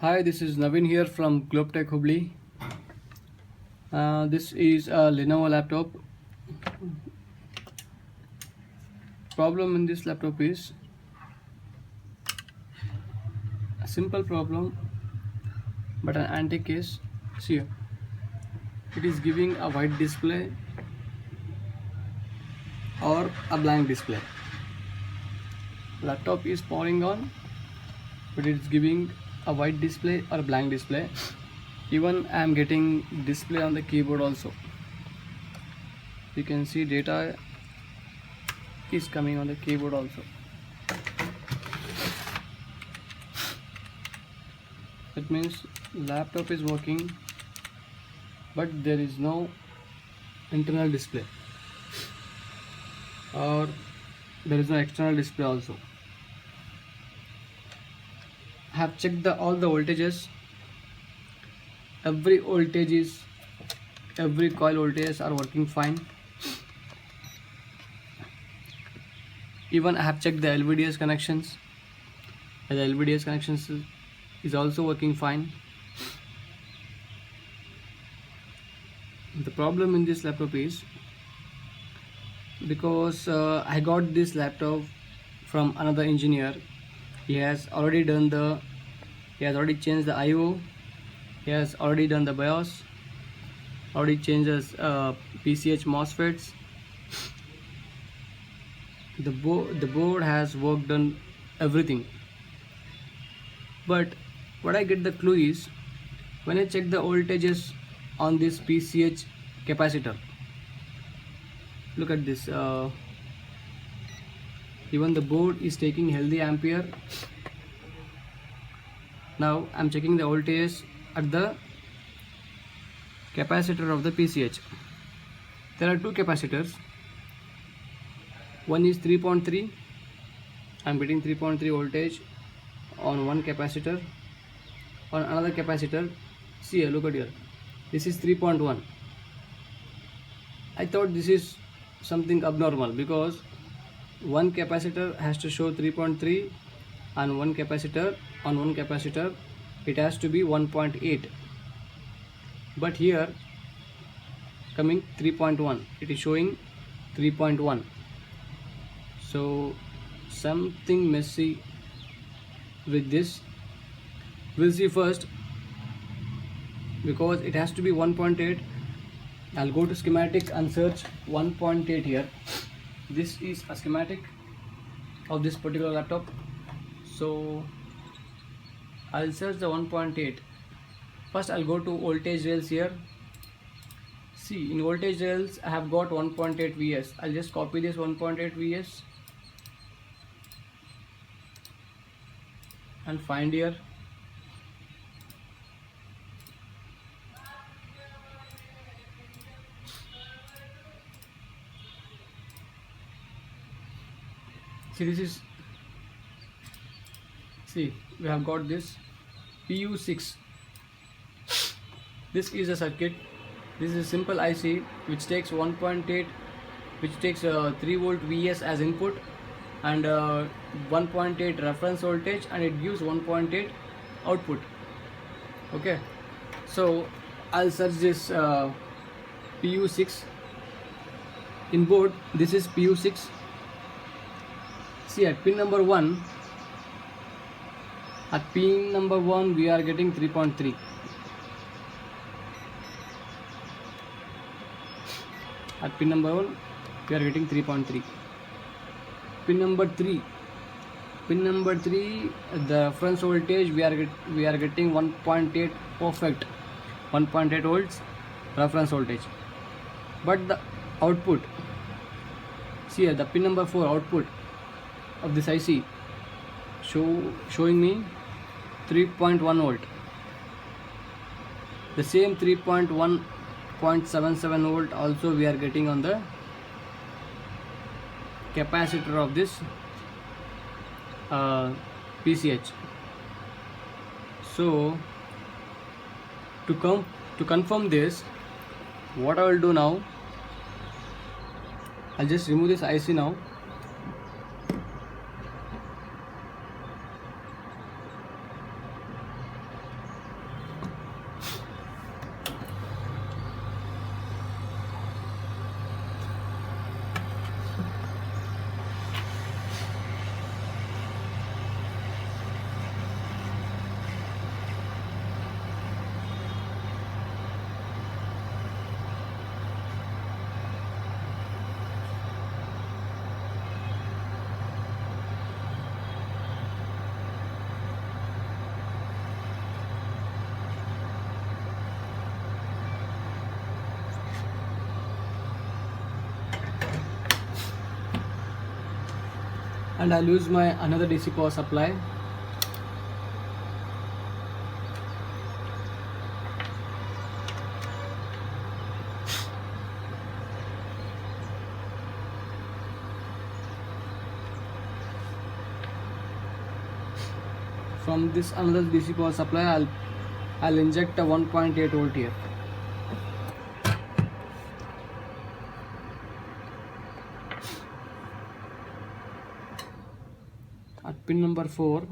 Hi, this is Naveen here from Globetech HUBLI. This is a Lenovo laptop. Problem in this laptop is a simple problem, but an anti case. See, it is giving a white display or a blank display. Laptop is powering on, but it's giving a white display or a blank display. Even I am getting display on the keyboard also. You can see data is coming on the keyboard also. That means laptop is working, but there is no internal display or there is no external display also. I have checked all the voltages. Every coil voltages are working fine. Even I have checked the LVDS connections, and the LVDS connections is also working fine. The problem in this laptop is because I got this laptop from another engineer. He has already changed the IO. He has already done the BIOS, already changed the PCH MOSFETs. The board has worked on everything. But what I get the clue is when I check the voltages on this PCH capacitor. Look at this. Even the board is taking healthy ampere. Now I'm checking the voltage at the capacitor of the PCH. There are two capacitors. One is 3.3. I'm getting 3.3 voltage on one capacitor. On another capacitor, see here, look at here. This is 3.1. I thought this is something abnormal because one capacitor has to show 3.3 and one capacitor it has to be 1.8, but here coming 3.1, it is showing 3.1. so something messy with this. We'll see first, because it has to be 1.8. I'll go to schematic and search 1.8 here. This is a schematic of this particular laptop, so I'll search the 1.8. First I'll go to voltage rails here. See, in voltage rails I have got 1.8 Vs. I'll just copy this 1.8 Vs and find here. See, we have got this PU6. This is a circuit. This is a simple IC which takes 1.8, which takes 3 volt Vs as input and 1.8 reference voltage, and it gives 1.8 output. Okay, so I'll search this PU6 in board. This is PU6. See, at pin number 1, we are getting 3.3. At pin number 1 we are getting 3.3. Pin number 3, the reference voltage we are getting 1.8 perfect, 1.8 volts reference voltage, but the output, see here, the pin number 4 output of this IC showing me 3.1 volt. The same 3.1.77 volt also we are getting on the capacitor of this PCH. So to confirm this, what I will do now, I'll just remove this IC now. and I'll use my another DC power supply. From this another DC power supply, I'll inject a 1.8 volt here. At pin number 4,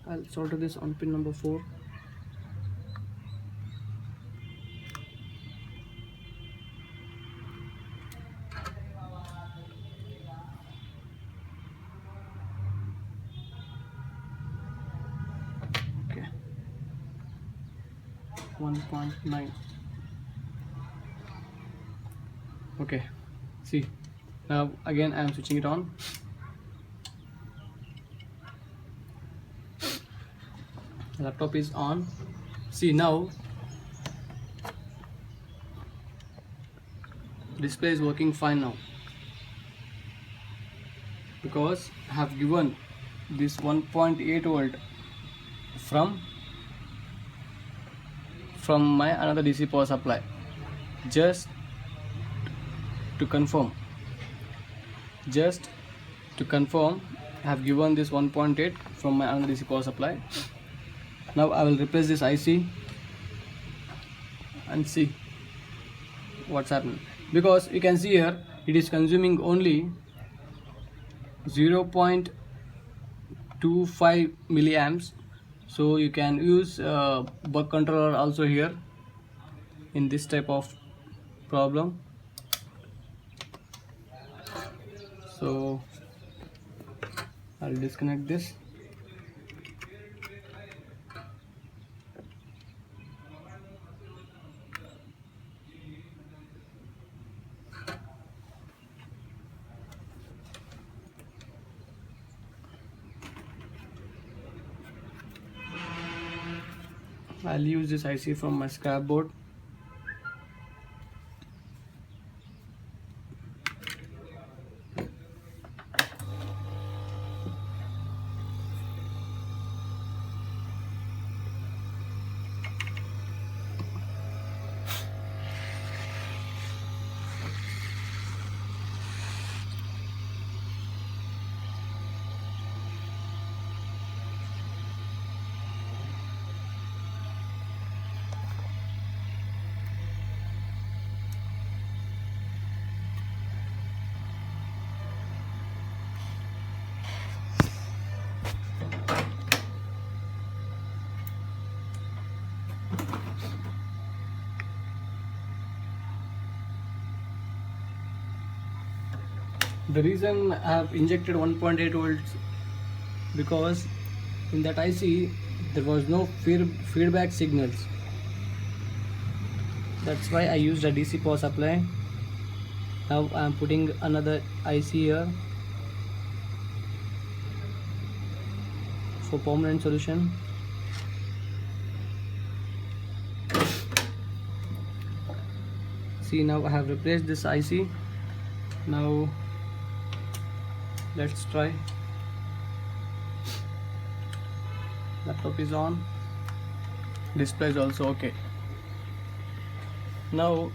I'll solder this on pin number 4. Okay, 1.9. Okay, see, now again I am switching it on. Laptop is on. See, now display is working fine now, because I have given this 1.8 volt from my another DC power supply. Just to confirm, I have given this 1.8 from my another DC power supply. Now I will replace this IC and see what's happening, because you can see here it is consuming only 0.25 milliamps. So you can use buck controller also here in this type of problem. So I'll disconnect this. I'll use this IC from my scrap board. The reason I have injected 1.8 volts, because in that IC there was no feedback signals. That's why I used a DC power supply. Now I am putting another IC here for permanent solution. See, now I have replaced this IC. Now let's try. Laptop is on, display is also okay. Now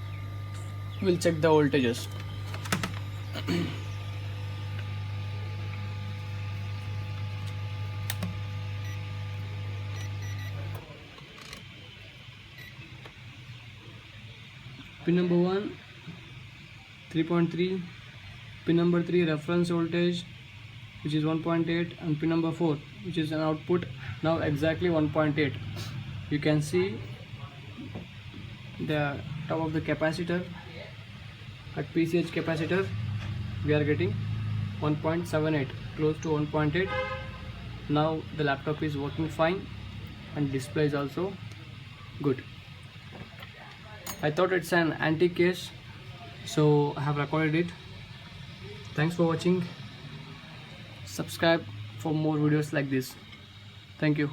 we'll check the voltages. Pin number 1 3.3, pin number 3 reference voltage, which is 1.8, and pin number 4, which is an output, now exactly 1.8. You can see the top of the capacitor. At PCH capacitor we are getting 1.78, close to 1.8. Now the laptop is working fine and display is also good. I thought it's an antique case, so I have recorded it. Thanks for watching. Subscribe for more videos like this. Thank you.